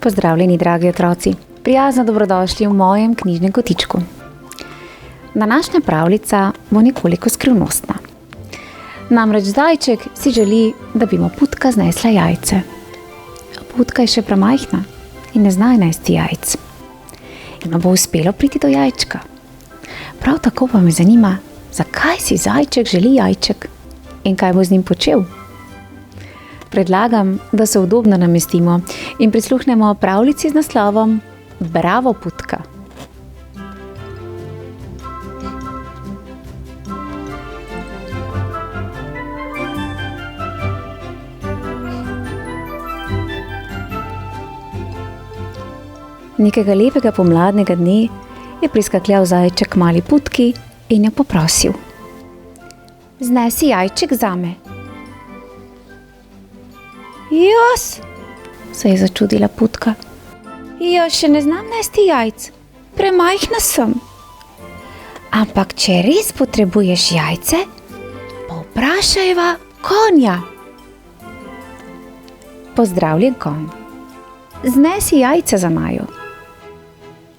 Pozdravljeni, dragi otroci. Prijazno dobrodošli v mojem knjižnem kotičku. Današnja pravljica bo nekoliko skrivnostna. Namreč zajček si želi, da bi mu putka znesla jajce. Putka je še premajhna in ne zna nesti jajc. In bo uspelo priti do jajčka. Prav tako pa me zanima, zakaj si zajček želi jajček in kaj bo z njim počel. Predlagam, da se udobno namestimo in prisluhnemo pravljici z naslovom Bravo, putka. Nekega lepega pomladnega dne je priskakljal zajček mali putki in jo poprosil: "Znesi jajček zame." "Jaz?" se je začudila putka. "Jaz še ne znam nesti jajc, premajhna sem." "Ampak če res potrebuješ jajce, povprašajva konja." "Pozdravljen, konj. Znesi jajce za naju."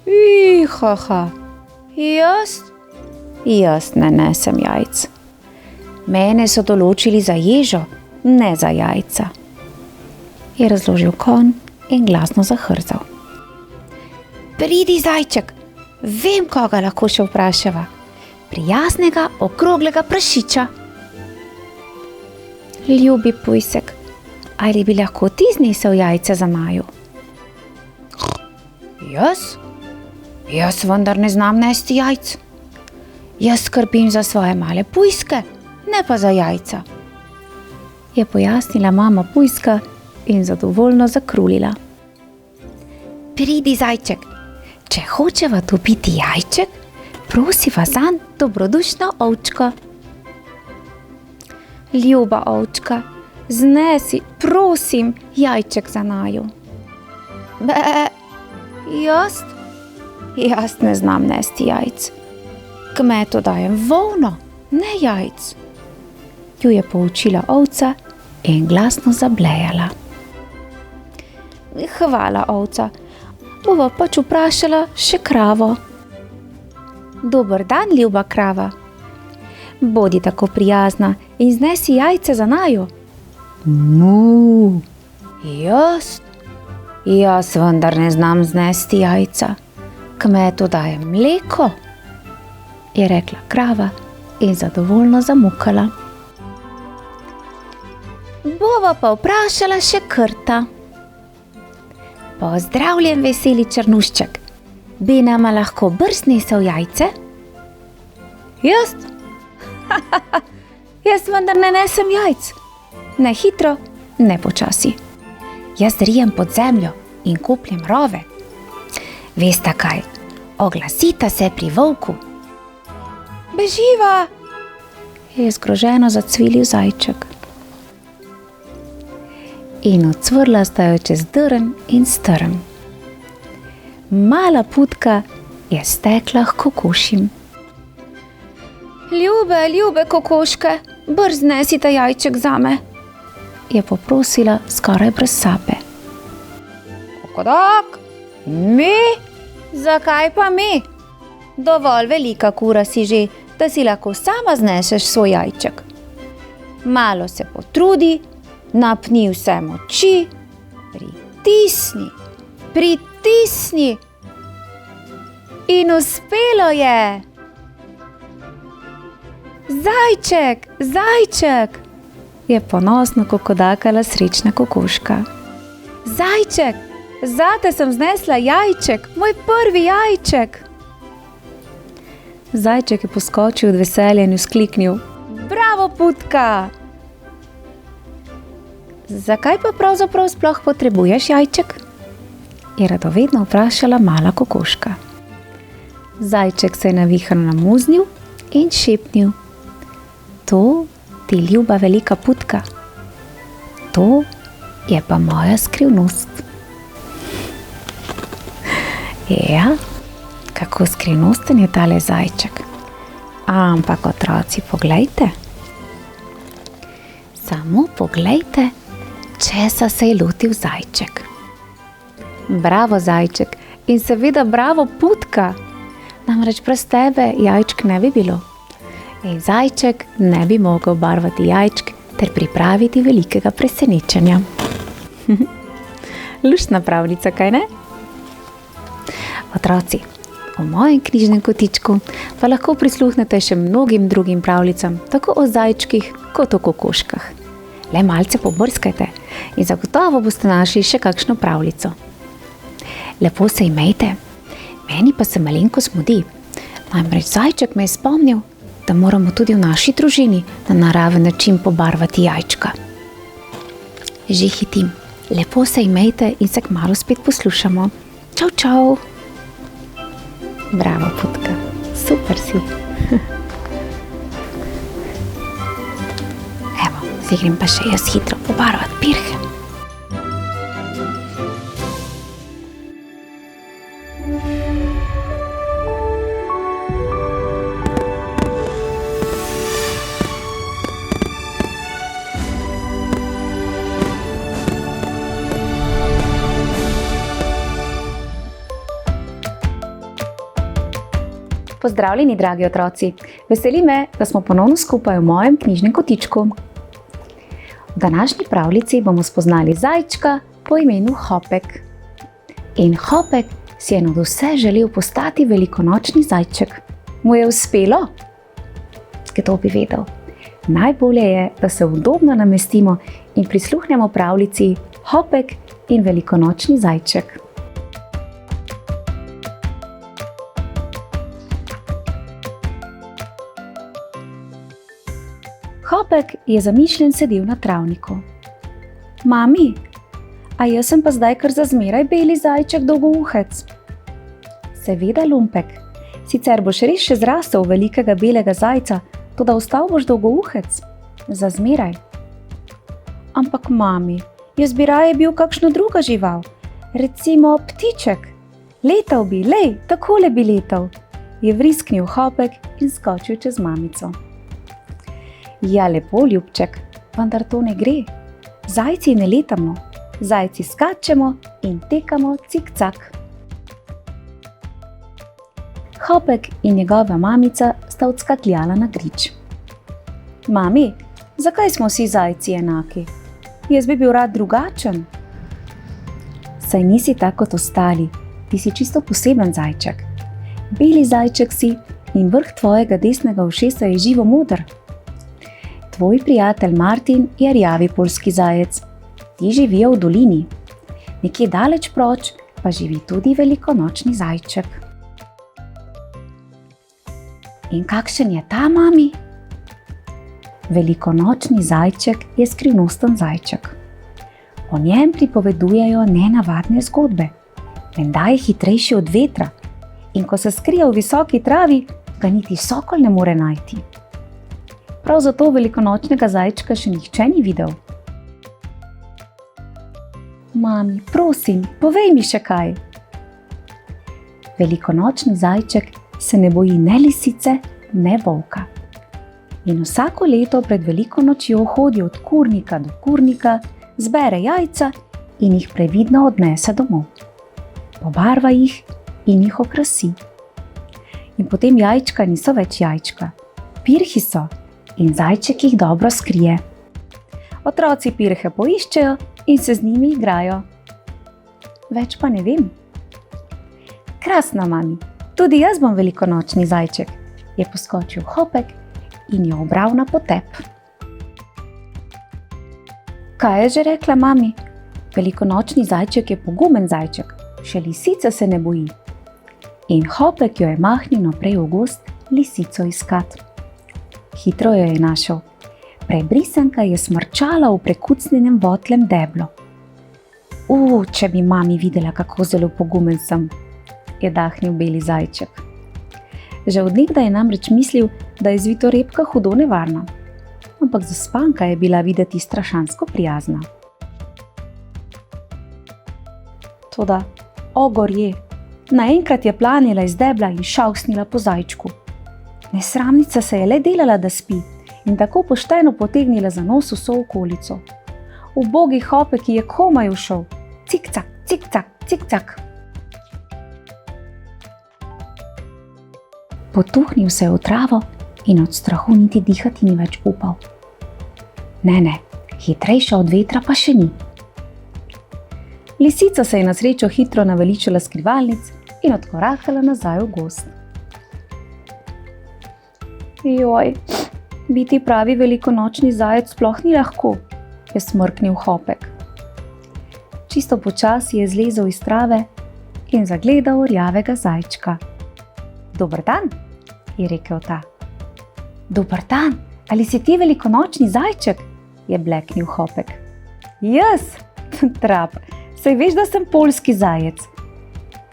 "Ihaha, jaz ne nesem jajc. Mene so določili za ježo, ne za jajca," je razložil konj in glasno zahrzal. "Pridi, zajček, vem, koga lahko še vprašava. Prijaznega, okroglega prašiča." "Ljubi pujsek, ali bi lahko ti znesel jajce za naju?" Jaz vendar ne znam nesti jajc. Jaz skrbim za svoje male pujske, ne pa za jajca," je pojasnila mama pujska in zadovoljno zakrulila. "Pridi, zajček, če hočeva dobiti jajček, prosiva zanj dobrodušno ovčko." "Ljuba ovčka, znesi, prosim, jajček za naju." Jaz ne znam nesti jajc. Kmetu dajem volno, ne jajc," ju je poučila ovca in glasno zablejala. "Hvala, ovca, bova pač vprašala še kravo." "Dober dan, ljuba krava. Bodi tako prijazna in znesi jajce za naju." "No, jaz vendar ne znam znesti jajca. Kmetu dajem mleko," je rekla krava in zadovoljno zamukala. "Bova pa vprašala še krta." "Pozdravljen, veseli črnušček. Bi nama lahko brž znesel jajce?" Jaz vendar ne nesem jajc. Ne hitro, ne počasi. Jaz rijem pod zemljo in kopljem rove. Vesta kaj, oglasita se pri volku." "Beživa!" je zgroženo zacvilil zajček. In odcvrla sta jo čez drn in strm. Mala putka je stekla k kokošim. Ljube kokoške, brž znesite jajček zame," je poprosila skoraj brez sape. "Kokodak, mi? Zakaj pa mi? Dovolj velika kura si že, da si lahko sama zneseš svoj jajček. Malo se potrudi, napni vse moči, pritisni. In uspelo je! Zajček, je ponosno kokodakala srečna kokoška. Zajček, zate sem znesla jajček, moj prvi jajček. Zajček je poskočil od veselja in vzkliknil: "Bravo, putka!" "Zakaj pa pravzaprav sploh potrebuješ jajček?" je radovedno vprašala mala kokoška. Zajček se je navihano namuznil in šepnil: to ti ljuba velika putka, to je pa moja skrivnost. Ja, kako skrivnosten je tale zajček. Ampak otroci, poglejte. Samo poglejte, česa se je lotil zajček. Bravo, zajček, in seveda bravo, putka. Namreč brez tebe jajčk ne bi bilo. In zajček ne bi mogel barvati jajčk ter pripraviti velikega presenečenja. Luštna pravljica, kaj ne? Otroci, v mojem knjižnem kotičku pa lahko prisluhnete še mnogim drugim pravljicam, tako o zajčkih kot o kokoškah. Le malce pobrskajte in zagotovo boste našli še kakšno pravljico. Lepo se imejte, meni pa se malenkost mudi. Namreč zajček me je spomnil, da moramo tudi v naši družini na naraven način pobarvati jajčka. Že hitim, lepo se imejte in se kmalu spet poslušamo. Čau, čau! Bravo, putka, super si! Evo, zdaj grem pa še jaz hitro pobarvat pirhe. Pozdravljeni, dragi otroci! Veseli me, da smo ponovno skupaj v mojem knjižnem kotičku. V današnji pravljici bomo spoznali zajčka po imenu Hopek. In Hopek si je nadvse želel postati velikonočni zajček. Mu je uspelo? Kdo bi vedel? Najbolje je, da se udobno namestimo in prisluhnemo pravljici Hopek in velikonočni zajček. Hopek je zamišljen sedel na travniku. Mami, a jaz sem pa zdaj kar za zmeraj beli zajček dolgouhec? Seveda, lumpek, sicer boš res še zrastel v velikega belega zajca, toda ostal boš dolgouhec. Za zmeraj. Ampak mami, jaz bi raje bil kakšno druga žival, recimo ptiček. Letal bi, lej, takole bi letal, je vrisknil Hopek in skočil čez mamico. Ja, lepo, ljubček, vendar to ne gre. Zajci ne letamo, zajci skačemo in tekamo cik-cak. Hopek in njegova mamica sta odskakljala na grič. Mami, zakaj smo vsi zajci enaki? Jaz bi bil rad drugačen. Saj nisi tak kot ostali, ti si čisto poseben zajček. Beli zajček si in vrh tvojega desnega ušesa je živo moder. Tvoj prijatelj Martin je rjavi poljski zajec. Ti živijo v dolini. Nekje daleč proč pa živi tudi velikonočni zajček. In kakšen je ta, mami? Velikonočni zajček je skrivnosten zajček. O njem pripovedujejo nenavadne zgodbe. Menda je hitrejši od vetra in ko se skrije v visoki travi, ga niti sokol ne more najti. Prav zato velikonočnega zajčka še nihče ni videl. Mami, prosim, povej mi še kaj. Velikonočni zajček se ne boji ne lisice, ne volka. In vsako leto pred veliko nočjo hodi od kurnika do kurnika, zbere jajca in jih previdno odnese domov. Pobarva jih in jih okrasi. In potem jajčka niso več jajčka, pirhi so. In zajček jih dobro skrije. Otroci pirhe poiščejo in se z njimi igrajo. Več pa ne vem. Krasno, mami, tudi jaz bom velikonočni zajček, je poskočil Hopek in jo obral na potep. Kaj je že rekla mami? Velikonočni zajček je pogumen zajček, še lisica se ne boji. In Hopek jo je mahnil naprej v gozd lisico iskat. Hitro jo je našel. Prebrisanka je smrčala v prekucnjenem votlem deblu. Če bi mami videla, kako zelo pogumen sem, je dahnil beli zajček. Že od nekdaj je namreč mislil, da je zvitorepka hudo nevarna. Ampak zaspanka je bila videti strašansko prijazna. Toda, gorje, naenkrat je planila iz debla in šavsnila po zajčku. Nesramnica se je le delala, da spi in tako pošteno potegnila za nos vso okolico. Ubogi Hopek je komaj ušel. Cikcak, cikcak, cikcak. Potuhnil se je v travo in od strahu niti dihati ni več upal. Ne, hitrejša od vetra pa še ni. Lisica se je na srečo hitro naveličala skrivalnic in odkorakala nazaj v gozd. Joj, biti pravi velikonočni zajec sploh ni lahko, je smrknil Hopek. Čisto počasi je zlezel iz trave in zagledal rjavega zajčka. Dober dan, je rekel ta. Dober dan, ali si ti velikonočni zajček? Je bleknil Hopek. Jaz, trap, saj veš, da sem poljski zajec.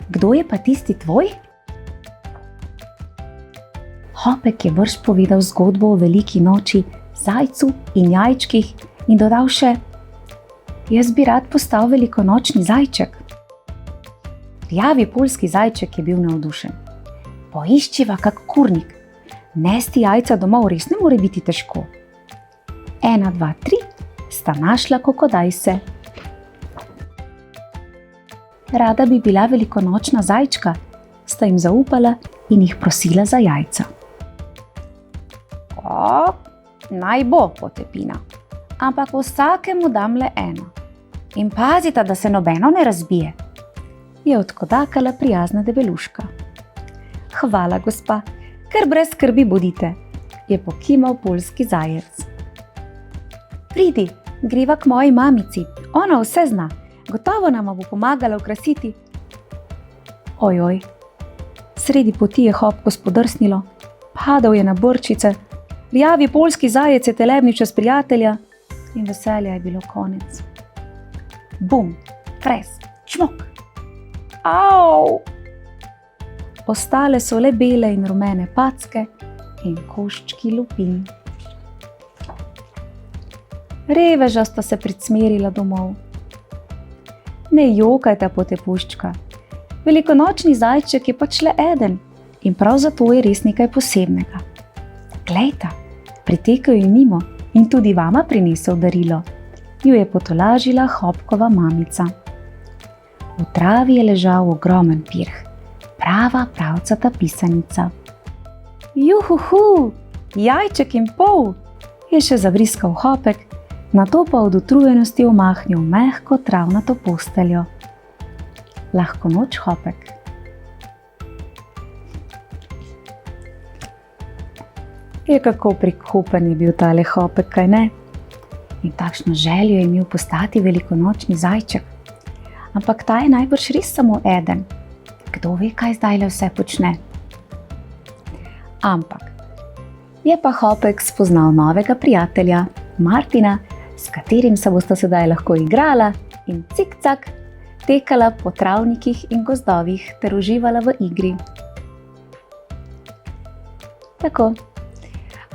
Kdo je pa tisti tvoj? Hopek je vrš povedal zgodbo o veliki noči, zajcu in jajčkih in dodal še: Jaz bi rad postal velikonočni zajček. Rjavi poljski zajček je bil navdušen. Poiščiva kak kurnik. Nesti jajca domov res ne more biti težko. 1, 2, 3 sta našla kokodajse. Rada bi bila velikonočna zajčka, sta jim zaupala in jih prosila za jajca. Naj bo, potepina, ampak vsakemu dam le 1. In pazita, da se nobeno ne razbije, je odkodakala prijazna debeluška. Hvala, gospa, ker brez skrbi bodite, je pokimal poljski zajec. Pridi, greva k moji mamici, ona vse zna, gotovo nama bo pomagala okrasiti. Ojoj, sredi poti je Hopko spodrsnilo, padal je na brčice, rjavi poljski zajec je telebnil čez prijatelja in veselja je bilo konec. Bum, fres, čmok. Au! Ostale so le bele in rumene packe in koščki lupin. Reveža sta se pricmerila domov. Ne jokajte, potepuščka. Velikonočni zajček je pač le eden in prav zato je res nekaj posebnega. Glejta, pritekel je mimo in tudi vama prinesel darilo, jo je potolažila Hopkova mamica. V travi je ležal ogromen pirh, prava pravcata pisanica. Juhuhu, jajček in pol, je še zavriskal Hopek, nato pa od utrujenosti omahnil mehko travnato posteljo. Lahko noč, Hopek. Je kako prikupen je bil tale Hopek, kaj ne? In takšno željo je imel postati velikonočni zajček. Ampak ta je najbrž res samo eden. Kdo ve, kaj zdajle vse počne? Ampak je pa Hopek spoznal novega prijatelja, Martina, s katerim se bosta sedaj lahko igrala in cikcak tekala po travnikih in gozdovih ter uživala v igri. Tako,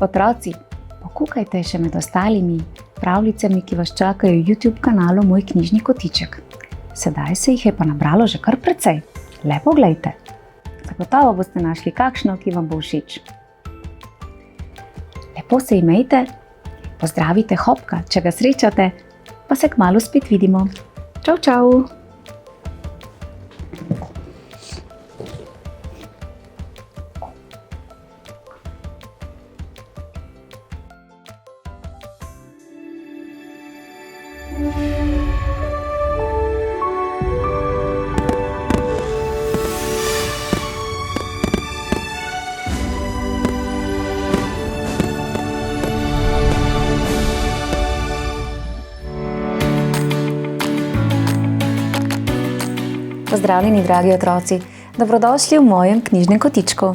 otroci, pokukajte še med ostalimi pravljicami, ki vas čakajo v YouTube kanalu Moj knjižni kotiček. Sedaj se jih je pa nabralo že kar precej. Le poglejte. Zagotovo boste našli kakšno, ki vam bo všeč. Lepo se imejte, pozdravite Hopka, če ga srečate, pa se kmalu spet vidimo. Čau, čau! Pozdravljeni, dragi otroci, dobrodošli v mojem knjižnem kotičku.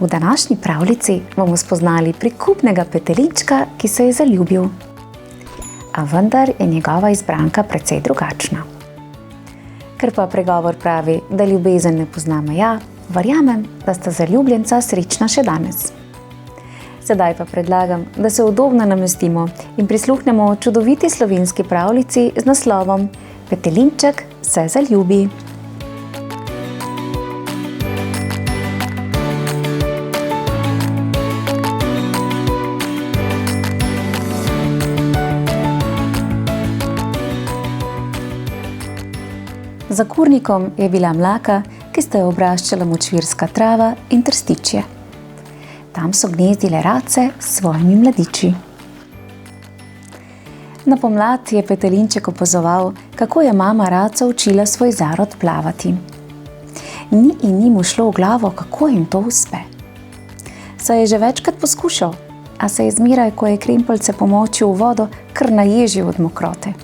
V današnji pravljici bomo spoznali prikupnega petelinčka, ki se je zaljubil. A vendar je njegova izbranka precej drugačna. Ker pa pregovor pravi, da ljubezen ne pozna meja, Verjamem, da sta zaljubljenca srečna še danes. Sedaj pa predlagam, da se udobno namestimo in prisluhnemo čudoviti slovenski pravljici z naslovom Petelinček se zaljubi. Za kurnikom je bila mlaka, ki sta jo obraščala močvirska trava in trstičje. Tam so gnezdile race s svojimi mladiči. Na pomlad je Petelinček opazoval, kako je mama raca učila svoj zarod plavati. Ni mu šlo v glavo, kako jim to uspe. Saj je že večkrat poskušal, a se je zmeraj, ko je krempeljce pomočil v vodo, kar naježil od mokrote.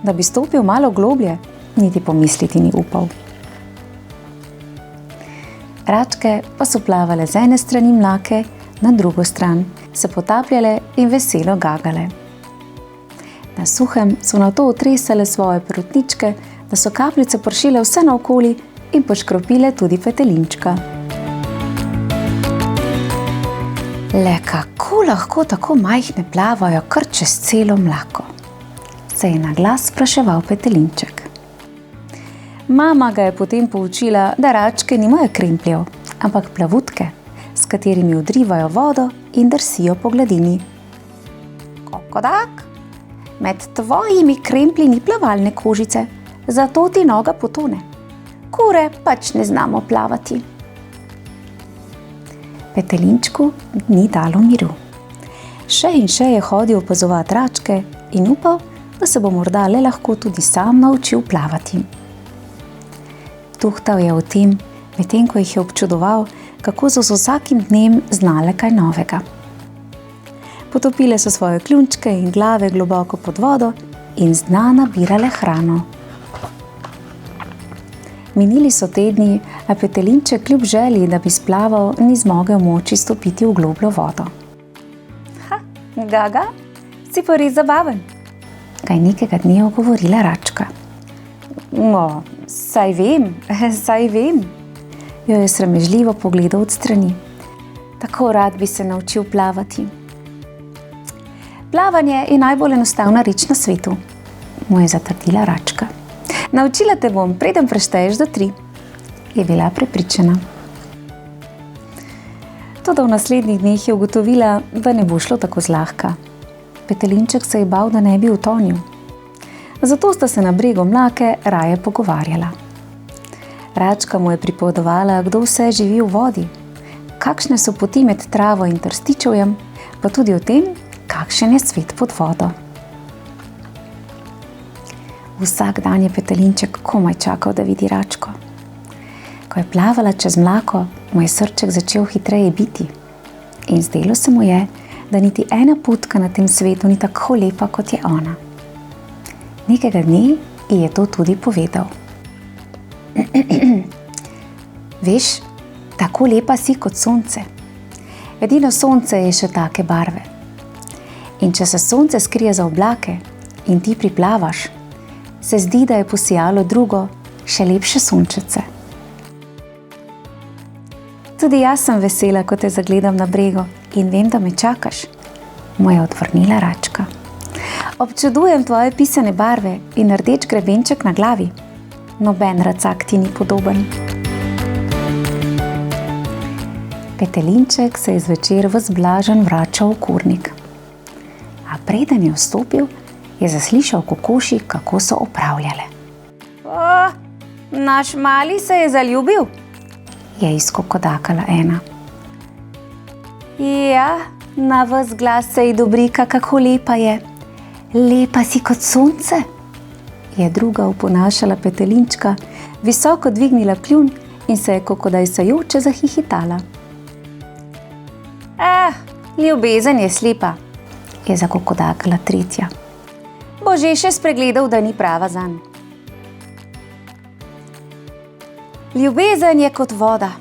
Da bi stopil malo globlje, niti pomisliti ni upal. Račke pa so plavale z ene strani mlake, na drugo stran, se potapljale in veselo gagale. Na suhem so nato otresale svoje perutničke, da so kapljice pršile vse naokoli in poškropile tudi Petelinčka. Le kako lahko tako majhne plavajo kar čez celo mlako? Se je na glas spraševal Petelinček. Mama ga je potem poučila, da račke nimajo krempljev, ampak plavutke, s katerimi odrivajo vodo in drsijo po gladini. Kokodak, med tvojimi kremplji ni plavalne kožice, zato ti noga potone. Kure pač ne znamo plavati. Petelinčku ni dalo miru. Še in še je hodil opazovati račke in upal, da se bo morda le lahko tudi sam naučil plavati. Tuhtal je o tem, medtem ko jih je občudoval, kako so z vsakim dnem znale kaj novega. Potopile so svoje kljunčke in glave globoko pod vodo in z dna nabirale hrano. Minili so tedni, a Petelinček kljub želji, da bi splaval, ni zmogel moči stopiti v globljo vodo. Gaga, si pa res zabaven, ga je nekega dne ogovorila račka. Saj vem, jo je sramežljivo pogledal od strani. Tako rad bi se naučil plavati. Plavanje je najbolj enostavna reč na svetu, mu je zatrdila račka. Naučila te bom, preden prešteješ do 3, je bila prepričana. Toda v naslednjih dneh je ugotovila, da ne bo šlo tako zlahka. Petelinček se je bal, da ne bi utonil. Zato sta se na bregu mlake raje pogovarjala. Račka mu je pripovedovala, kdo vse živi v vodi, kakšne so poti med travo in trstičevjem, pa tudi o tem, kakšen je svet pod vodo. Vsak dan je Petelinček komaj čakal, da vidi račko. Ko je plavala čez mlako, mu je srček začel hitreje biti in zdelo se mu je, da niti ena putka na tem svetu ni tako lepa, kot je ona. Nekega dne ji je to tudi povedal. Veš, tako lepa si kot sonce. Edino sonce je še take barve. In če se sonce skrije za oblake in ti priplavaš, se zdi, da je posijalo drugo, še lepše sončece. Tudi jaz sem vesela, ko te zagledam na bregu in vem, da me čakaš, mu je odvrnila račka. Občudujem tvoje pisane barve in rdeč grebenček na glavi. Noben racak ti ni podoben. Petelinček se je zvečer ves blažen vračal v kurnik. A preden je vstopil, je zaslišal kokoši, kako so opravljale. Naš mali se je zaljubil, je izkokodakala ena. Ja, na ves glas se ji dobrika, kako lepa je. Lepa si kot sonce, je druga oponašala Petelinčka, visoko dvignila kljun in se je kokodajsajoče zahihitala. Ljubezen je slepa, je zakokodakala tretja. Bo že še spregledal, da ni prava zanj. Ljubezen je kot voda,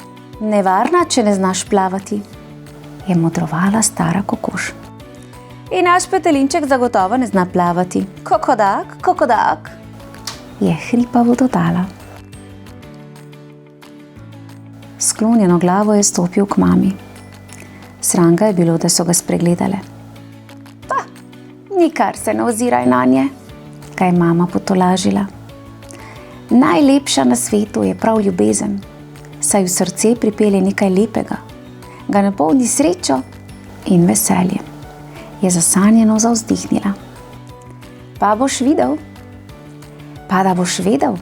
nevarna, če ne znaš plavati, je modrovala stara kokoš. In naš Petelinček zagotovo ne zna plavati. Kokodak, je hripavo dodala. sklonjeno glavo je stopil k mami. Sram ga je bilo, da so ga spregledale. Pa, nikar se ne oziraj nanje, ga je mama potolažila. Najlepša na svetu je prav ljubezen, saj v srce pripelje nekaj lepega, ga napolni srečo in veseljem, je zasanjeno zavzdihnila. Pa boš videl, pa da boš vedel,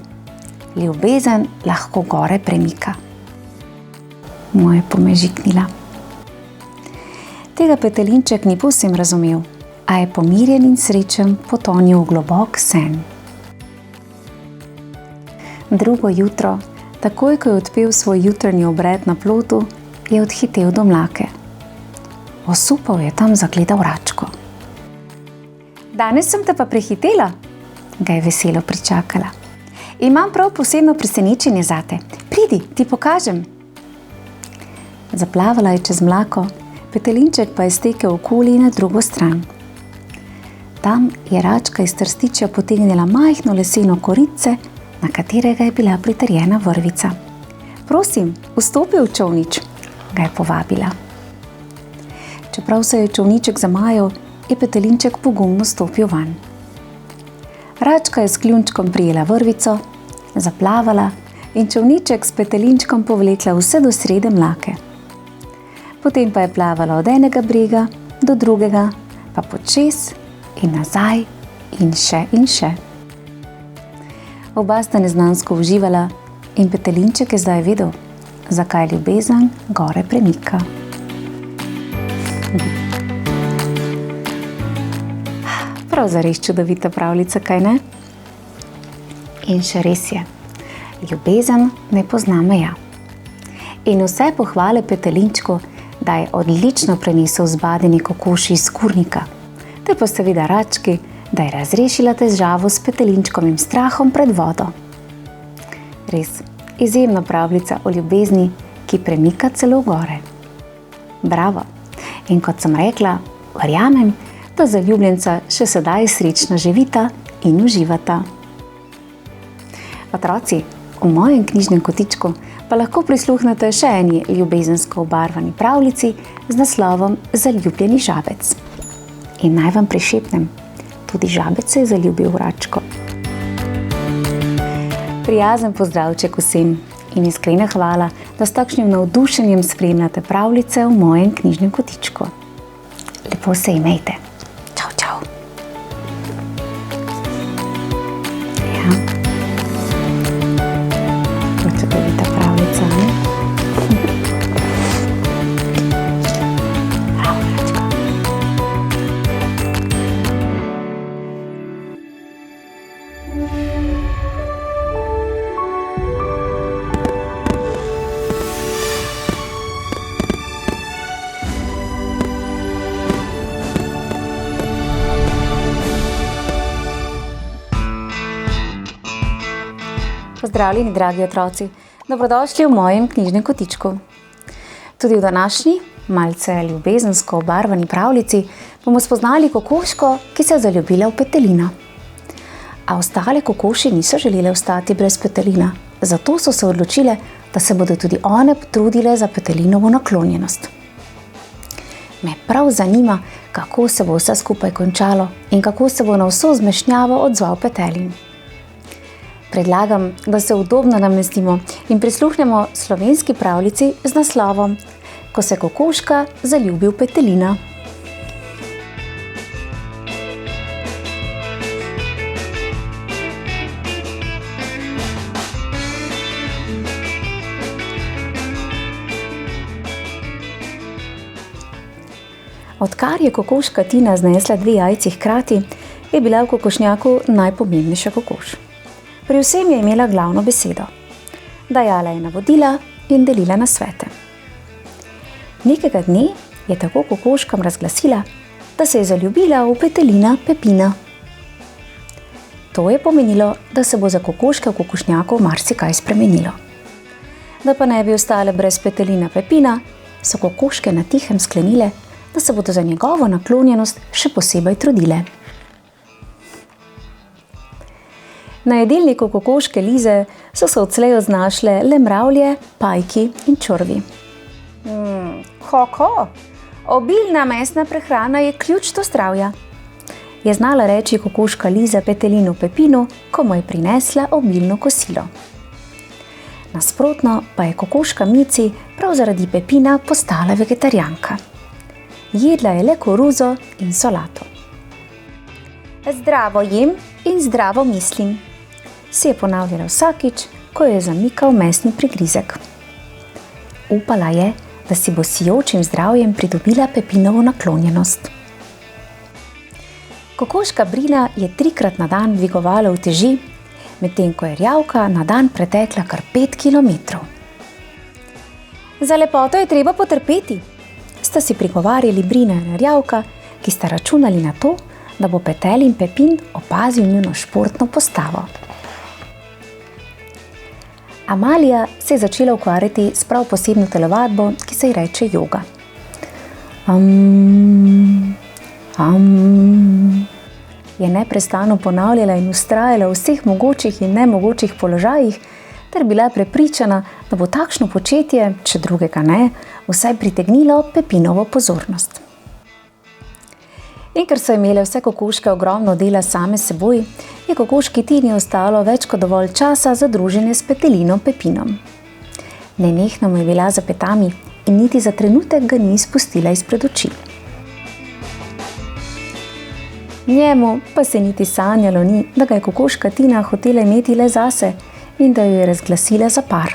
ljubezen lahko gore premika. Mu je pomežiknila. Tega Petelinček ni povsem razumel, a je pomirjen in srečen potonil v globok sen. Drugo jutro, takoj ko je odpel svoj jutrnji obred na plotu, je odhitel do Mlake. Osupal je tam zagledal Račko. Danes sem te pa prehitela, ga je veselo pričakala. Imam prav posebno presenečenje zate. Pridi, ti pokažem. Zaplavala je čez Mlako, Petelinček pa je stekel okoli na drugo stran. Tam je Račka iz trstiča potegnila majhno leseno koritce, na katerega je bila pritrjena vrvica. Prosim, vstopi v čolnič, ga je povabila. Čeprav se je čolniček zamajal, je Petelinček pogumno stopil van. Račka je s kljunčkom prijela vrvico, zaplavala in čolniček s Petelinčkom povlekla vse do srede Mlake. Potem pa je plavala od enega brega do drugega, pa počez in nazaj in še. Oba sta neznansko uživala in Petelinček je zdaj vedel, zakaj ljubezen gore premika. Prav zares čudovita pravljica, kaj ne? In še res je, ljubezen ne pozna meja. In vse pohvale Petelinčku, da je odlično prenesel zbadeni kokoši iz kurnika, te pa seveda Rački, da je razrešila težavo s Petelinčkovim strahom pred vodo. Res, izjemna pravljica o ljubezni, ki premika celo gore. Bravo! In kot sem rekla, verjamem, da zaljubljenca še sedaj srečno živita in uživata. Otroci, v mojem knjižnem kotičku pa lahko prisluhnete še eni ljubezensko obarvani pravljici z naslovom Zaljubljeni žabec. In naj vam prišepnem, tudi žabec se je zaljubil v Račko. Prijazen pozdravček vsem in iskrena hvala, da s takšnim navdušenjem spremljate pravljice v mojem knjižnem kotičku. Lepo se imejte. Čau. Ja. Čudovita pravljica, ne? Bravo, Račka. Pozdravljeni, dragi otroci, dobrodošli v mojem knjižnem kotičku. Tudi v današnji, malce ljubezensko obarvani pravljici bomo spoznali kokoško, ki se je zaljubila v Petelina. A ostale kokoši niso želele ostati brez Petelina, zato so se odločile, da se bodo tudi one potrudile za Petelinovo naklonjenost. Me prav zanima, kako se bo vse skupaj končalo in kako se bo na vso zmešnjavo odzval Petelin. Predlagam, da se udobno namestimo in prisluhnemo slovenski pravljici z naslovom Ko se kokoška zaljubi v Petelina. Odkar je kokoška Tina znesla 2 jajci hkrati, je bila v kokošnjaku najpomembnejša kokoš. Pri vsem je imela glavno besedo. Dajala je navodila in delila nasvete. Nekega dne je tako kokoškam razglasila, da se je zaljubila v Petelina Pepina. To je pomenilo, da se bo za kokoške v kokošnjaku marsikaj spremenilo. Da pa ne bi ostale brez Petelina Pepina, so kokoške na tihem sklenile, da se bodo za njegovo naklonjenost še posebej trudile. Na jedilniku kokoške Lize so se odslej znašle le mravlje, pajki in čorvi. Obilna mesna prehrana je ključ do zdravja, je znala reči kokoška Liza petelinu Pepinu, ko mu je prinesla obilno kosilo. Nasprotno pa je kokoška Mici prav zaradi Pepina postala vegetarijanka. Jedla je le koruzo in solato. Zdravo jem in zdravo mislim, si je ponavljala vsakič, ko je zamikal mesni prigrizek. Upala je, da si bo s sijočim zdravjem pridobila Pepinovo naklonjenost. Kokoška Brina je 3-krat na dan dvigovala uteži, medtem ko je Rjavka na dan pretekla kar 5 kilometrov. Za lepoto je treba potrpeti, sta si prigovarjali Brina in Rjavka, ki sta računali na to, da bo Petelin Pepin opazil njuno športno postavo. Amalija se je začela ukvarjati s prav posebno telovadbo, ki se ji reče joga. Je neprestano ponavljala in vztrajala v vseh mogočih in nemogočih položajih, ter bila prepričana, da bo takšno početje, če drugega ne, vsaj pritegnilo Pepinovo pozornost. In ker so imele vse kokoške ogromno dela same seboj, je kokoški Tini ostalo več kot dovolj časa za druženje s Petelinom Pepinom. Nenehno mu je bila za petami in niti za trenutek ga ni izpustila izpred oči. Njemu pa se niti sanjalo ni, da ga je kokoška Tina hotela imeti le zase in da jo je razglasila za par.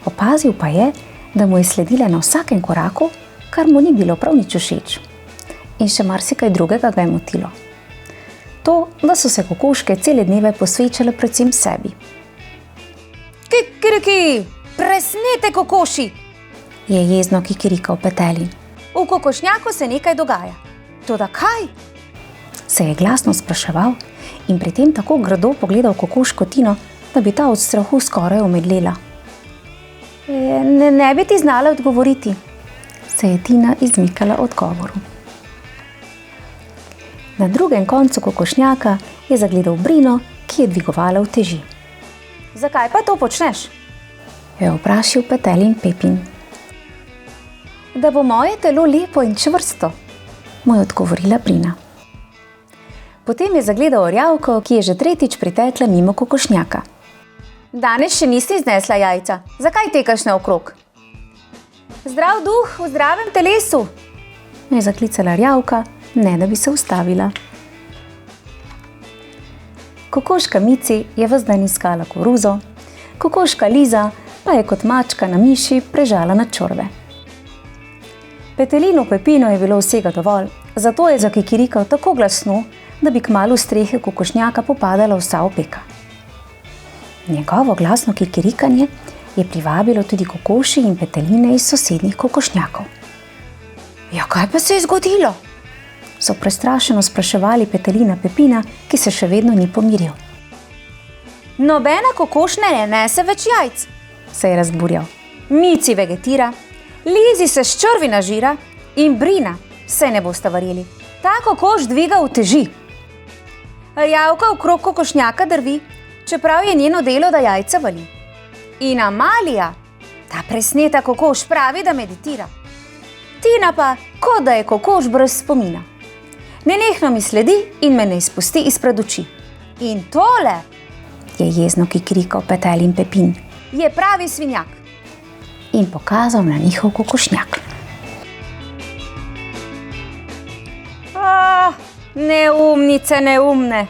Opazil pa je, da mu je sledila na vsakem koraku, kar mu ni bilo prav nič všeč. In še marsikaj drugega ga je motilo. To, da so se kokoške cele dneve posvečale predvsem sebi. Kikiriki, presnete kokoši, je jezno kikirikal Petelin. V kokošnjaku se nekaj dogaja. Toda kaj? Se je glasno spraševal in pri tem tako grdo pogledal kokoško Tino, da bi ta od strahu skoraj omedlela. Ne bi ti znala odgovoriti, se je Tina izmikala odgovoru. Na drugem koncu kokošnjaka je zagledal Brino, ki je dvigovala uteži. Zakaj pa to počneš? Je vprašal Petelin Pepin. Da bo moje telo lepo in čvrsto, mu je odgovorila Brina. Potem je zagledal Rjavko, ki je že 3. pritekla mimo kokošnjaka. Danes še nisi iznesla jajca, zakaj tekaš naokrog? Zdrav duh v zdravem telesu, je zaklicala Rjavka, ne da bi se ustavila. Kokoška Mici je ves dan iskala koruzo, kokoška Liza pa je kot mačka na miši prežala na čorve. Petelinu Pepinu je bilo vsega dovolj, zato je zakikirikal tako glasno, da bi kmalu strehe kokošnjaka popadala vsa opeka. Njegovo glasno kikirikanje je privabilo tudi kokoši in peteline iz sosednjih kokošnjakov. Ja, kaj pa se je zgodilo? So prestrašeno spraševali Petelina Pepina, ki se še vedno ni pomiril. Nobena kokoš ne nese več jajc, se je razburjal. Mici vegetira, Lizi se s črvi nažira in Brina, se ne boste verjeli, ta kokoš dviga uteži. Rjavka okrog kokošnjaka drvi, čeprav je njeno delo, da jajca vali. In Amalija, ta presneta kokoš, pravi, da meditira. Tina pa, kot da je kokoš brez spomina. Nenehno mi sledi in me ne izpusti izpred oči. In tole, je jezno kikirikal Petelin Pepin, je pravi svinjak. In pokazal na njihov kokošnjak. Neumnice, neumne,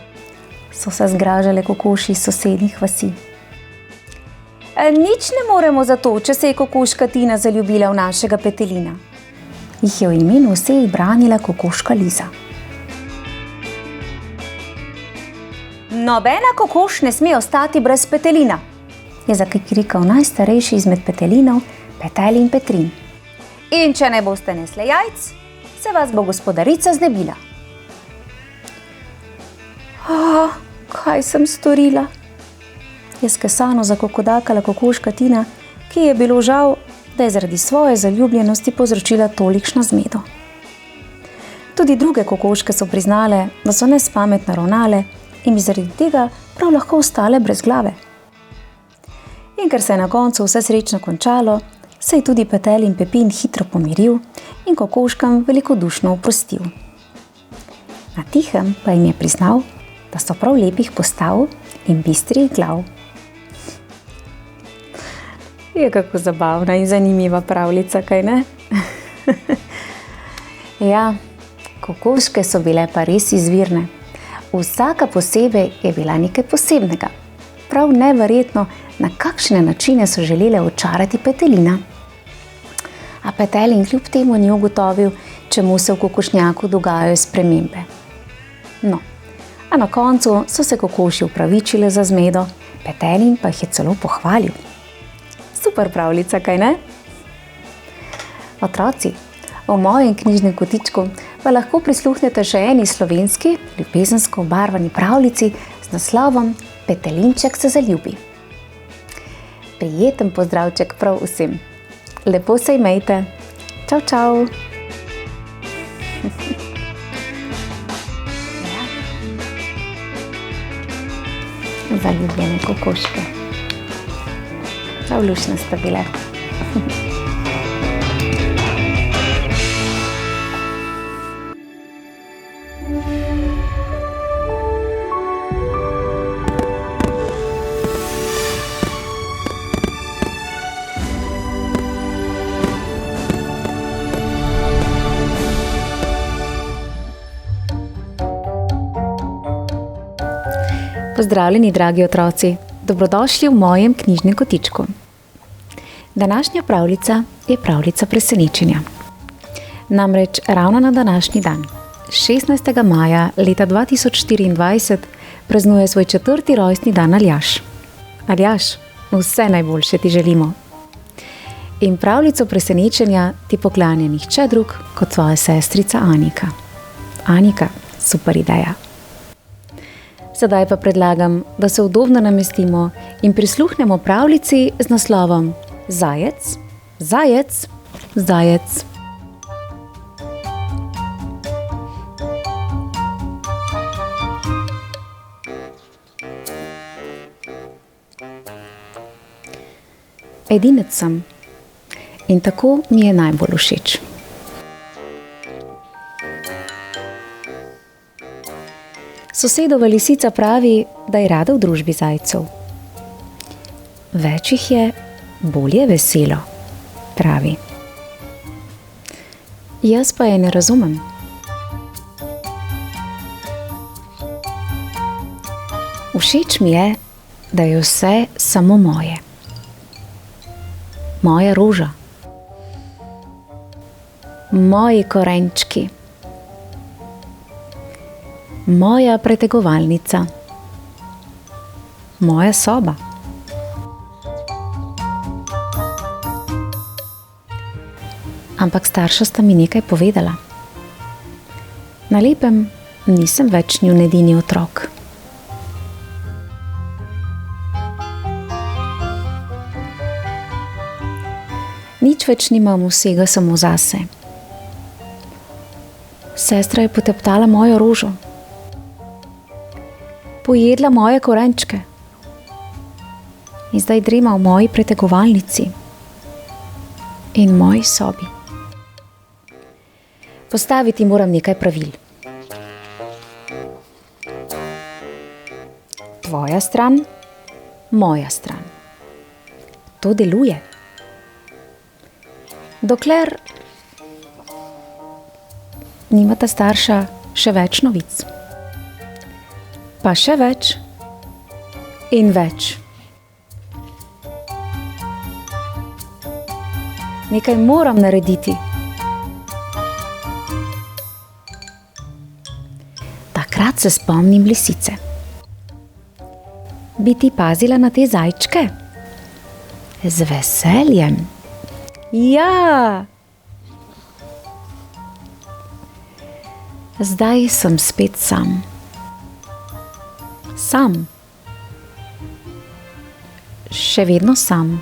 so se zgražale kokoši iz sosednjih vasi. Nič ne moremo za to, če se je kokoška Tina zaljubila v našega Petelina. Jih je v imenu vseh branila kokoška Liza. Nobena kokoš ne sme ostati brez Petelina, je zakikirikal najstarejši izmed Petelinov, Petelin Petrin. In če ne boste nesle jajc, se vas bo gospodarica znebila. Kaj sem storila? Je skesano zakokodakala kokoška Tina, ki je bilo žal, da je zaradi svoje zaljubljenosti povzročila tolikšno zmedo. Tudi druge kokoške so priznale, da so nespametno ravnale in bi zaradi tega prav lahko ostale brez glave. In ker se je na koncu vse srečno končalo, se je tudi Petelj in Pepin hitro pomiril in kokoškam velikodušno oprostil. Na tihem pa jim je priznal, da so prav lepih postav in bistrih glav. Je kako zabavna in zanimiva pravljica, kaj ne? Ja, kokoške so bile pa res izvirne. Vsaka posebej je bila nekaj posebnega. Prav neverjetno, na kakšne načine so želele očarati Petelina. A Petelin kljub temu ni ugotovil, čemu se v kokošnjaku dogajajo spremembe. No, a na koncu so se kokoši upravičile za zmedo, Petelin pa jih je celo pohvalil. Super pravljica, kaj ne? Otroci, v mojem knjižnem kotičku pa lahko prisluhnete še eni slovenski, ljubezensko obarvani pravljici z naslovom Petelinček se zaljubi. Prijeten pozdravček prav vsem. Lepo se imejte. Čau, čau. Zaljubljene kokoške. Prav luštne sta bile. Pozdravljeni, dragi otroci, dobrodošli v mojem knjižnem kotičku. Današnja pravljica je pravljica presenečenja. Namreč ravno na današnji dan, 16. maja leta 2024, praznuje svoj 4. rojstni dan Aljaž. Aljaž, vse najboljše ti želimo. In pravljico presenečenja ti poklanja nihče drug kot tvoja sestrica Anika. Anika, super ideja. Sedaj pa predlagam, da se udobno namestimo in prisluhnemo pravljici z naslovom Zajec, zajec, zajec. Edinec sem in tako mi je najbolj všeč. Sosedova lisica pravi, da je rada v družbi zajcev. Več jih je, bolj je veselo, pravi. Jaz pa je ne razumem. Všeč mi je, da je vse samo moje. Moja roža. Moji korenčki. Moja pretegovalnica. Moja soba. Ampak starša sta mi nekaj povedala. Na lepem nisem več njun edini otrok. Nič več nimam vsega samo zase. Sestra je poteptala mojo rožo. Pojedla moje korenčke in zdaj drema v moji pretegovalnici in moji sobi. Postaviti moram nekaj pravil. Tvoja stran, moja stran. To deluje. Dokler nimata starša še več novic. Pa še več in več. Nekaj moram narediti. Takrat se spomnim lisice. Bi ti pazila na te zajčke? Z veseljem. Ja! Zdaj sem spet sam. Sam. Še vedno sam.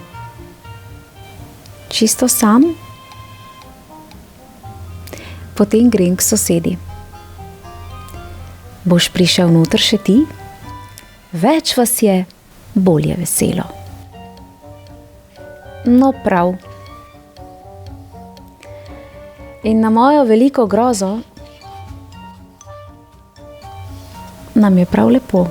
Čisto sam. Potem grem k sosedi. Boš prišel noter še ti? več vas je, bolj je veselo. No prav. In na mojo veliko grozo nam je prav lepo.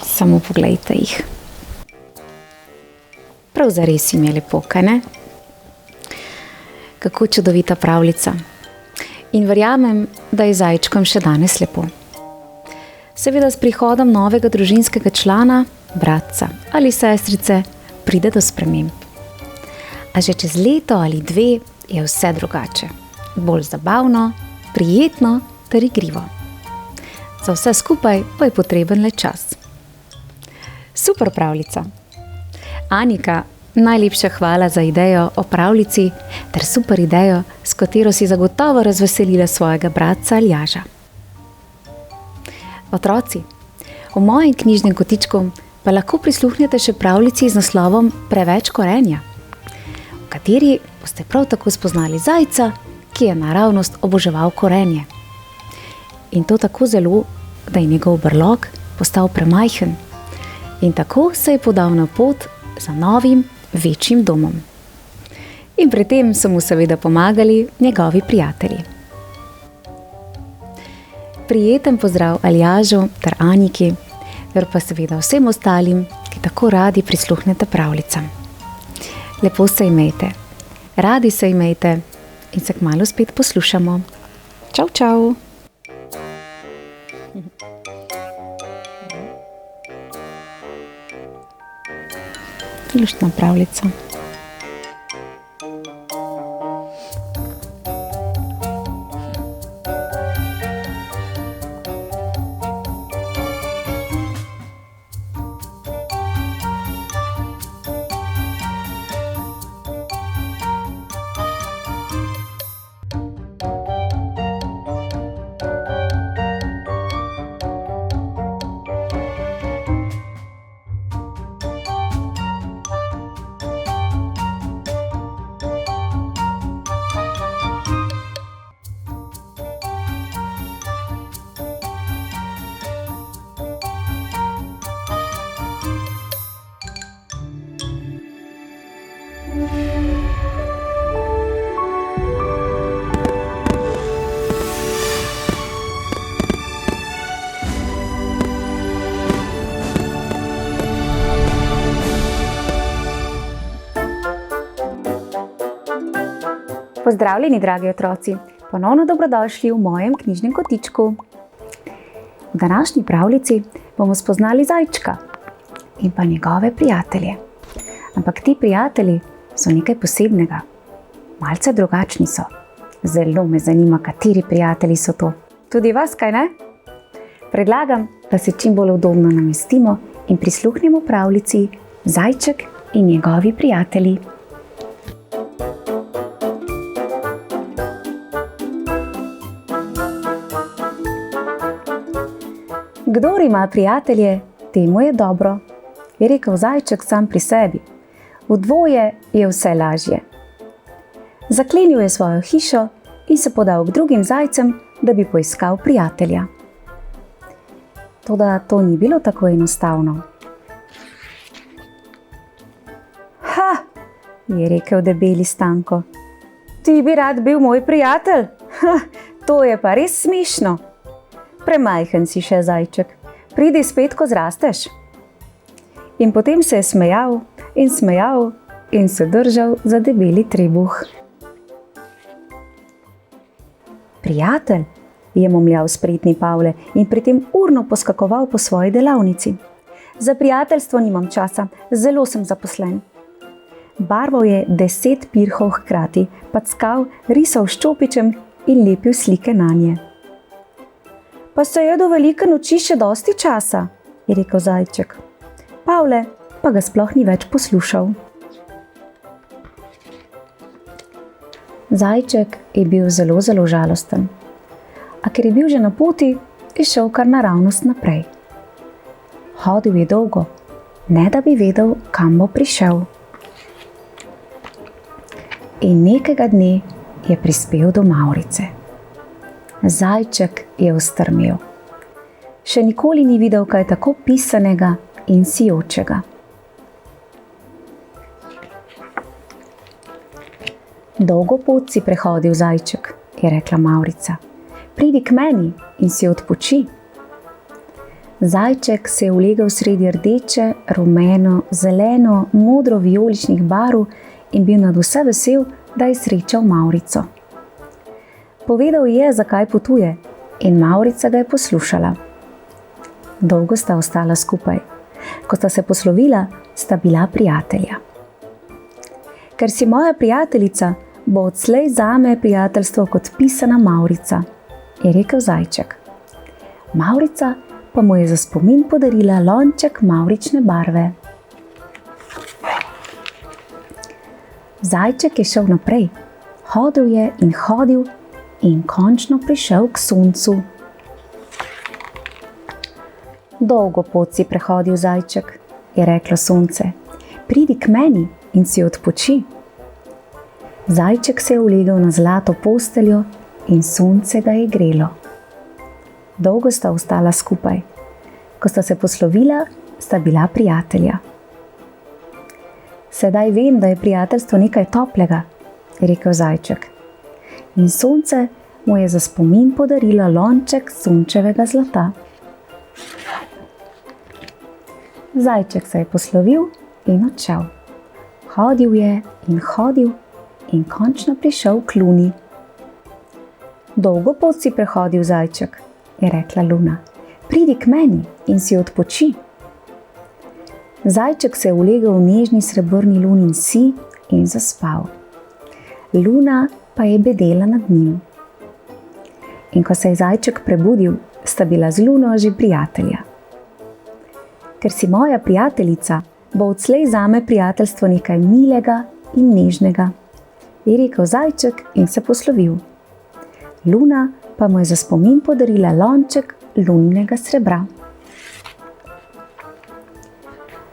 Samo poglejte jih. Prav zares jim je lepo, kaj ne? Kako čudovita pravljica. In verjamem, da je zajčkom še danes lepo. Seveda s prihodom novega družinskega člana, bratca ali sestrice, pride do sprememb. A že čez leto ali dve je vse drugače. Bolj zabavno, prijetno ter igrivo. Za vse skupaj pa je potreben le čas. Super pravljica. Anika, najlepša hvala za idejo o pravljici ter super idejo, s katero si zagotovo razveselila svojega bratca Aljaža. Otroci, v mojem knjižnem kotičku pa lahko prisluhnete še pravljici z naslovom Preveč korenja, v kateri boste prav tako spoznali zajca, ki je naravnost oboževal korenje. In to tako zelo, da je njegov brlog postal premajhen in tako se je podal na pot za novim, večjim domom. In pri tem so mu seveda pomagali njegovi prijatelji. Prijeten pozdrav Aljažu ter Aniki, ter pa seveda vsem ostalim, ki tako radi prisluhnete pravljicam. Lepo se imejte, radi se imejte in se kmalu spet poslušamo. Čau, čau! Luštna pravljica. Pozdravljeni, dragi otroci, ponovno dobrodošli v mojem knjižnem kotičku. V današnji pravljici bomo spoznali zajčka in pa njegove prijatelje. Ampak ti prijatelji so nekaj posebnega, malce drugačni so. Zelo me zanima, kateri prijatelji so to. Tudi vas, kaj ne? Predlagam, da se čim bolj udobno namestimo in prisluhnemo pravljici Zajček in njegovi prijatelji. Kdor ima prijatelje, temu je dobro, je rekel zajček sam pri sebi. V dvoje je vse lažje. Zaklenil je svojo hišo in se podal k drugim zajcem, da bi poiskal prijatelja. Toda to ni bilo tako enostavno. Ha, je rekel debeli Stanko. Ti bi rad bil moj prijatelj? Ha, to je pa res smešno. Premajhen si še, zajček. Pridi spet, ko zrasteš. In potem se je smejal in se držal za debeli trebuh. Prijatelj, je momljal spretni Pavle in pri tem urno poskakoval po svoji delavnici. Za prijateljstvo nimam časa, zelo sem zaposlen. Barval je 10 pirhov hkrati, packal, risal s čopičem in lepil slike nanje. Pa se je do velike noči še dosti časa, je rekel zajček. Pavle pa ga sploh ni več poslušal. Zajček je bil zelo, zelo žalosten. A ker je bil že na poti, je šel kar naravnost naprej. Hodil je dolgo, ne da bi vedel, kam bo prišel. In nekega dne je prispel do mavrice. Zajček je ostrmel. Še nikoli ni videl kaj tako pisanega in sijočega. Dolgo pot si prehodil, zajček, je rekla Mavrica. Pridi k meni in si odpoči. Zajček se je ulegel sredi rdeče, rumeno, zeleno, modro vijoličnih barv in bil nadvse vesel, da je srečal Mavrico. Povedal je, zakaj potuje, in Mavrica ga je poslušala. Dolgo sta ostala skupaj. Ko sta se poslovila, sta bila prijatelja. Ker si moja prijateljica, bo odslej zame prijateljstvo kot pisana Mavrica, je rekel zajček. Mavrica pa mu je za spomin podarila lonček mavrične barve. Zajček je šel naprej. Hodil je in končno prišel k soncu. Dolgo pot si prehodil, zajček, je reklo sonce. Pridi k meni in si odpoči. Zajček se je ulegel na zlato posteljo in sonce ga je grelo. Dolgo sta ostala skupaj. Ko sta se poslovila, sta bila prijatelja. Sedaj vem, da je prijateljstvo nekaj toplega, je rekel zajček. In sonce mu je za spomin podarilo lonček sončevega zlata. Zajček se je poslovil in odšel. Hodil je in končno prišel k luni. Dolgo pot si prehodil, zajček, je rekla luna. Pridi k meni in si odpoči. Zajček se je ulegel v nežni srebrni lunin sij in zaspal. Luna pa je bedela nad njim. In ko se je zajček prebudil, sta bila z luno že prijatelja. Ker si moja prijateljica, bo odslej zame prijateljstvo nekaj milega in nežnega, je rekel zajček in se poslovil. Luna pa mu je za spomin podarila lonček luninega srebra.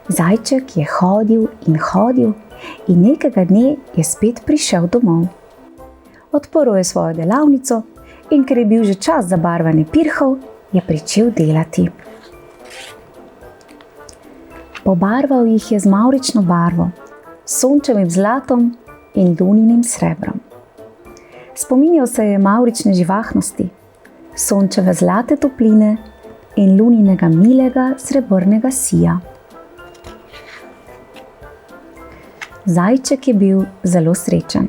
Zajček je hodil in nekega dne je spet prišel domov. Odprl je svojo delavnico in ker je bil že čas za barvanje pirhov, je pričel delati. Pobarval jih je z mavrično barvo, sončevim zlatom in luninim srebrom. Spominjal se je mavrične živahnosti, sončeve zlate topline in luninega milega srebrnega sija. Zajček je bil zelo srečen.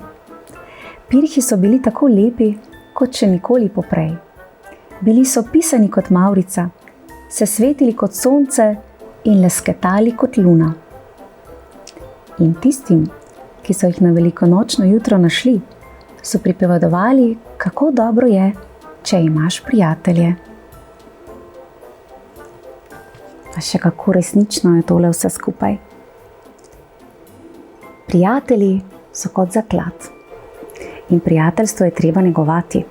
Pirhi so bili tako lepi, kot še nikoli poprej. Bili so pisani kot mavrica, se svetili kot sonce in lesketali kot luna. In tistim, ki so jih na velikonočno jutro našli, so pripovedovali, kako dobro je, če imaš prijatelje. A še kako resnično je tole vse skupaj. Prijatelji so kot zaklad. In prijateljstvo je treba negovati,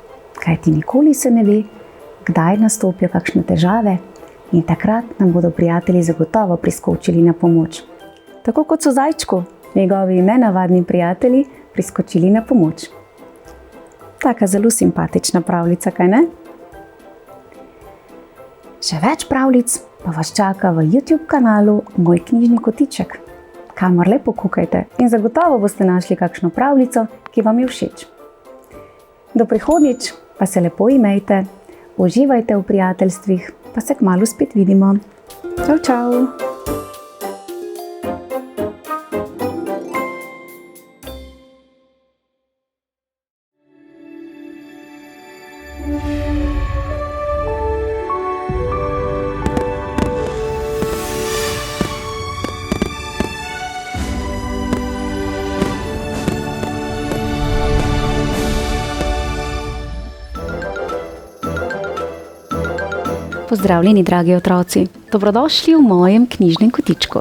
kajti nikoli se ne ve, kdaj nastopijo kakšne težave in takrat nam bodo prijatelji zagotovo priskočili na pomoč. Tako kot so zajčku, njegovi nenavadni prijatelji, priskočili na pomoč. Taka zelo simpatična pravljica, kaj ne? Še več pravljic pa vas čaka v YouTube kanalu Moj knjižni kotiček, kamor le pokukajte in zagotovo boste našli kakšno pravljico, ki vam je všeč. Do prihodnjič pa se lepo imejte, uživajte v prijateljstvih, pa se kmalu spet vidimo. Čau, čau! Pozdravljeni, dragi otroci, dobrodošli v mojem knjižnem kotičku.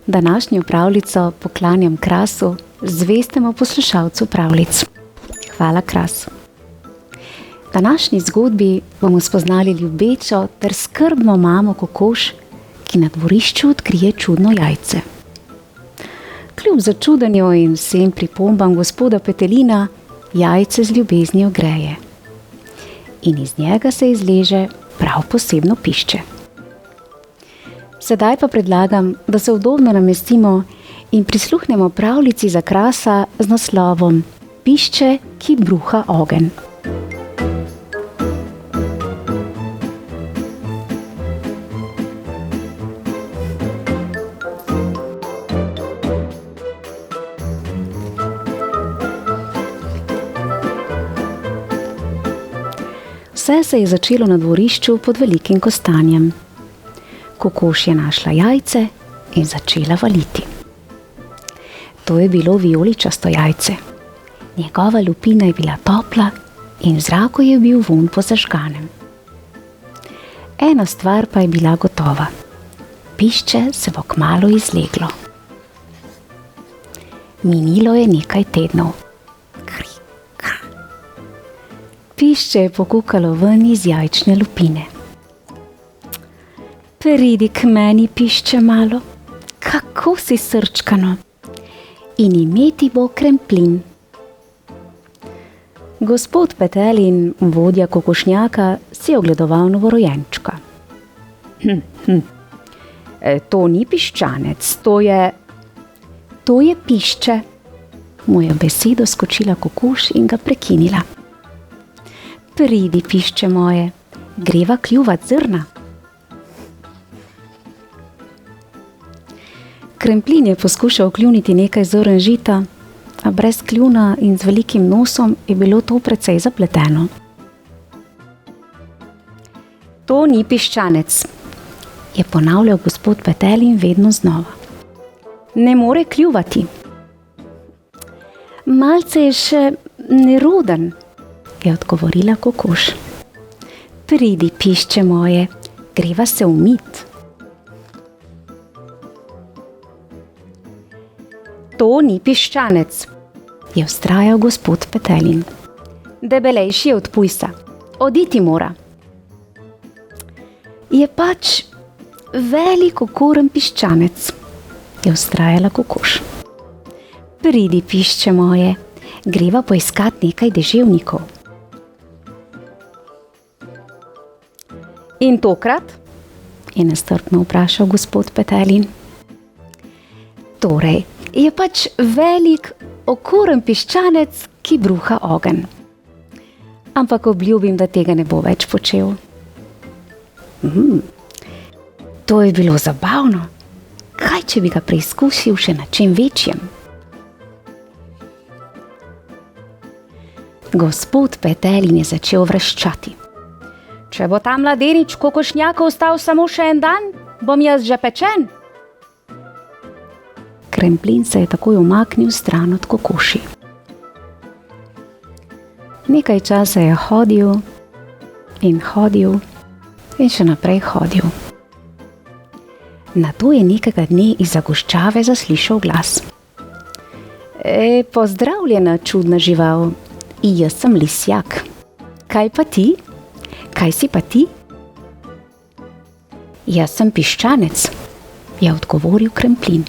Današnjo pravljico poklanjam Krasu, zvestemu poslušalcu pravljic. Hvala, Kras. V današnji zgodbi bomo spoznali ljubečo ter skrbno mamo kokoš, ki na dvorišču odkrije čudno jajce. Kljub začudenju in vsem pripombam gospoda Petelina, jajce z ljubeznijo greje. in iz njega se izleže prav posebno pišče. Sedaj pa predlagam, da se udobno namestimo in prisluhnemo pravljici za Krasa z naslovom Pišče, ki bruha ogenj. Vse se je začelo na dvorišču pod velikim kostanjem. Kokoš je našla jajce in začela valiti. To je bilo vijoličasto jajce. Njegova lupina je bila topla in v zraku je bil vonj po zažganem. Ena stvar pa je bila gotova. Pišče se bo kmalu izleglo. Minilo je nekaj tednov. Pišče je pokukalo ven iz jajčne lupine. Pridi k meni, pišče malo, kako si srčkano, in imeti bo kremplin. Gospod Petelin, vodja kokošnjaka, si je ogledoval novorojenčka. To ni piščanec, to je pišče. Mu je v besedo skočila kokoš in ga prekinila. Pridi, pišče moje, greva kljuvat zrna. Kremplin je poskušal kljuniti nekaj zrn žita, a brez kljuna in z velikim nosom je bilo to precej zapleteno. To ni piščanec, je ponavljal gospod Petelin vedno znova. Ne more kljuvati. Malce je še neroden, je odgovorila kokoš. Pridi, pišče moje, greva se umit. To ni piščanec, je vztrajal gospod Petelin. Debelejši je od pujsa, oditi mora. Je pač velik okoren piščanec, je vztrajala kokoš. Pridi, pišče moje, greva poiskat nekaj deževnikov. In tokrat? Je nestrpno vprašal gospod Petelin. Torej, je pač velik, okoren piščanec, ki bruha ogenj. Ampak obljubim, da tega ne bo več počel. To je bilo zabavno. Kaj, če bi ga preizkusil še na čem večjem? Gospod Petelin je začel vreščati. Če bo ta mladenič kokošnjaka ostal samo še en dan, bom jaz že pečen. Kremplin se je takoj umaknil stran od kokoši. Nekaj časa je hodil in še naprej hodil. Nato je nekega dne iz zagoščave zaslišal glas. Pozdravljena, čudna žival, jaz sem lisjak. Kaj pa ti? Kaj si pa ti? Jaz sem piščanec, je odgovoril Kremplin.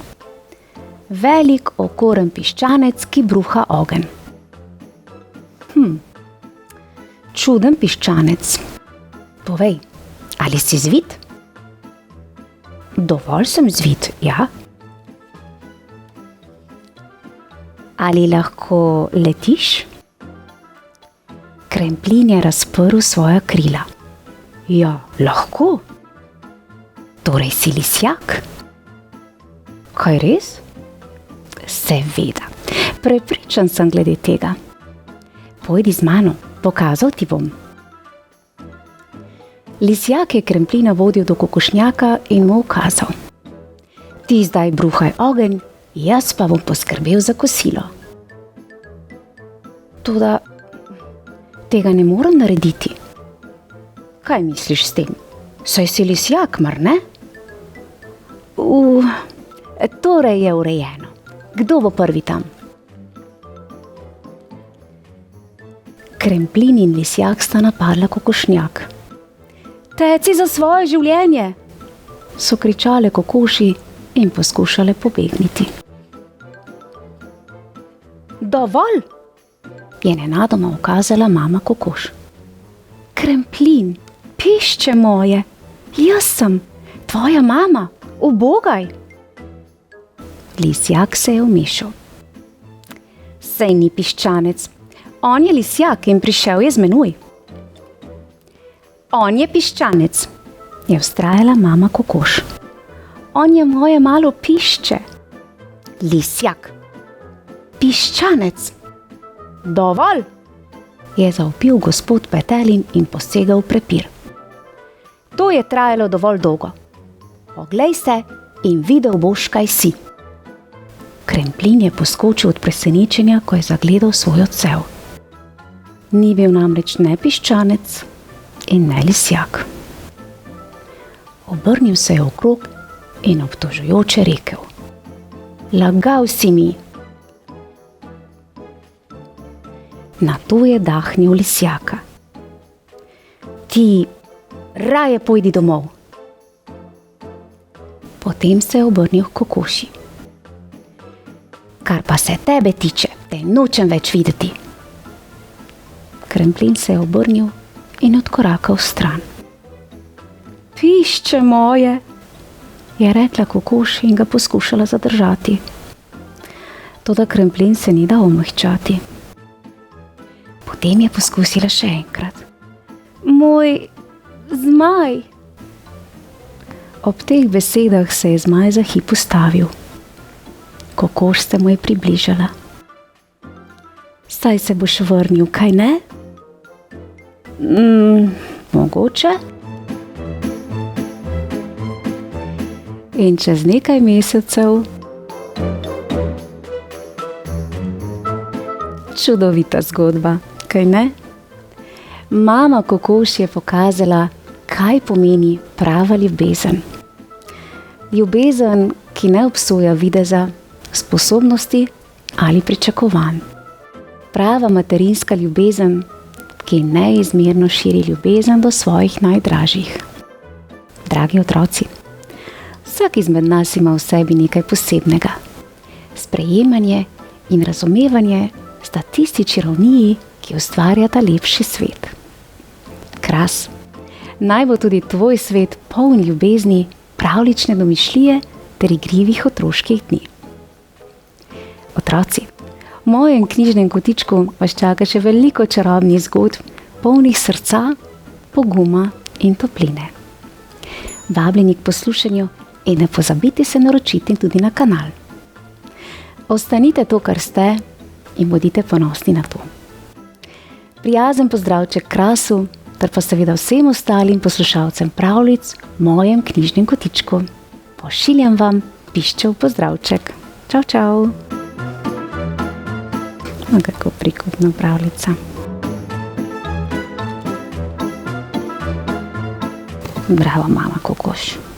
Velik, okoren piščanec, ki bruha ogenj. Čuden piščanec. Povej, ali si zvit? Dovolj sem zvit, ja. Ali lahko letiš? Kremplin je razprl svoja krila. Ja, lahko. Torej si lisjak? Kaj res? Seveda, prepričan sem glede tega. Pojdi z mano, pokazal ti bom. Lisjak je Kremplina vodil do kokošnjaka in mu ukazal. Ti zdaj bruhaj ogenj, jaz pa bom poskrbel za kosilo. Toda tega ne morem narediti. Kaj misliš s tem? Saj si lisjak, mar ne? Torej je urejeno. Kdo bo prvi tam? Kremplin in lisjak sta napadla kokošnjak. Teci za svoje življenje, so kričale kokoši in poskušale pobegniti. Dovolj, je nenadoma ukazala mama kokoš. Kremplin, pišče moje, jaz sem, tvoja mama, ubogaj. Lisjak se je vmešal. Sej ni piščanec, on je lisjak in prišel je z menoj. On je piščanec, je vztrajala mama kokoš. On je moje malo pišče. Lisjak. Piščanec. Dovolj, je zavpil gospod Petelin in posegel v prepir. To je trajalo dovolj dolgo. Poglej se in videl boš, kaj si. Kremplin je poskočil od presenečenja, ko je zagledal svoj odsev. Ni bil namreč ne piščanec in ne lisjak. Obrnil se je okrog in obtožujoče rekel: Lagal si mi. Nato je dahnil lisjaka. Ti raje pojdi domov. Potem se je obrnil k kokoši. Kar pa se tebe tiče, te nočem več videti. Kremplin se je obrnil in odkorakal stran. Pišče moje, je rekla kokoš in ga poskušala zadržati. Toda Kremplin se ni dal omehčati. Potem je poskusila še enkrat. Moj zmaj. Ob teh besedah se je zmaj za hip ustavil. Kokoš se mu je približala. Saj se boš vrnil, kaj ne? Mogoče. In čez nekaj mesecev čudovita zgodba, kaj ne? Mama kokoš je pokazala, kaj pomeni prava ljubezen. Ljubezen, ki ne obsoja videza, sposobnosti ali pričakovanj. Prava materinska ljubezen, ki neizmerno širi ljubezen do svojih najdražjih. Dragi otroci, vsak izmed nas ima v sebi nekaj posebnega. Sprejemanje in razumevanje sta tisti čarovniji, ki ustvarjata lepši svet. Kras, naj bo tudi tvoj svet poln ljubezni, pravlične domišljije ter igrivih otroških dni. Otroci, v mojem knjižnem kotičku vas čaka še veliko čarobnih zgodb, polnih srca, poguma in topline. Vabljeni k poslušanju in ne pozabite se naročiti tudi na kanal. Ostanite to, kar ste, in bodite ponosni na to. Prijazen pozdravček Krasu, ter pa seveda vsem ostalim poslušalcem pravljic v mojem knjižnem kotičku. Pošiljam vam piščev pozdravček. Čau, čau. Kako prikupna pravljica. Bravo, mama kokoš.